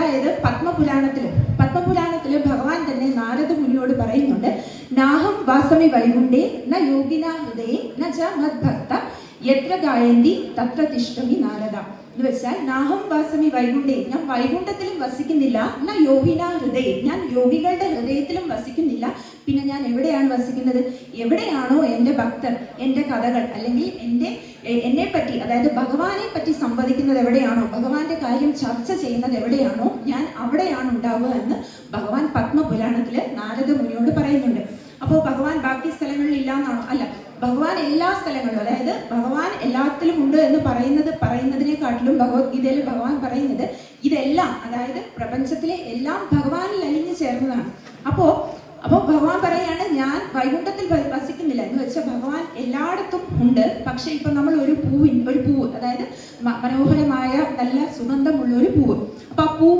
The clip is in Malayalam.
അതായത് പത്മപുരാണത്തില് ഭഗവാൻ തന്നെ നാരദ മുനിയോട് പറയുന്നുണ്ട്, നാഹം വാസമി വൈകുണ്ഠേ ന യോഗിന ഹൃദയേ ന ച മദ്ഭക്ത യത്ര ഗായന്തി തത്ര തിഷ്ഠമി നാരദ. എന്ന് വെച്ചാൽ നാഹം വാസമി വൈകുണ്ഠേ, ഞാൻ വൈകുണ്ഠത്തിലും വസിക്കുന്നില്ല, ന യോഗിന ഹൃദയേ, ഞാൻ യോഗികളുടെ ഹൃദയത്തിലും വസിക്കുന്നില്ല. പിന്നെ ഞാൻ എവിടെയാണ് വസിക്കുന്നത്? എവിടെയാണോ എൻ്റെ ഭക്തർ എൻ്റെ കഥകൾ അല്ലെങ്കിൽ എന്നെ പറ്റി, അതായത് ഭഗവാനെ പറ്റി സംവദിക്കുന്നത് എവിടെയാണോ, ഭഗവാന്റെ കാര്യം ചർച്ച ചെയ്യുന്നത് എവിടെയാണോ, ഞാൻ അവിടെയാണ് ഉണ്ടാവുക എന്ന് ഭഗവാൻ പത്മപുരാണത്തില് നാരദ മുനിയോട് പറയുന്നുണ്ട്. അപ്പോൾ ഭഗവാൻ ബാക്കി സ്ഥലങ്ങളിൽ ഇല്ല എന്നാണോ? അല്ല, ഭഗവാൻ എല്ലാ സ്ഥലങ്ങളിലും, അതായത് ഭഗവാൻ എല്ലാത്തിലും ഉണ്ട് എന്ന് പറയുന്നതിനെക്കാട്ടിലും ഭഗവത്ഗീതയിൽ ഭഗവാൻ പറയുന്നത് ഇതെല്ലാം, അതായത് പ്രപഞ്ചത്തിലെ എല്ലാം ഭഗവാനിൽ അലിഞ്ഞു ചേർന്നതാണ്. അപ്പോൾ ഭഗവാൻ പറയാണ്, ഞാൻ വൈകുണ്ഠത്തിൽ വസിക്കുന്നില്ല എന്ന് വെച്ചാൽ ഭഗവാൻ എല്ലായിടത്തും ഉണ്ട്. പക്ഷെ ഇപ്പൊ നമ്മൾ ഒരു പൂവ്, അതായത് മനോഹരമായ നല്ല സുഗന്ധമുള്ള ഒരു പൂവ്, അപ്പൊ ആ പൂവ്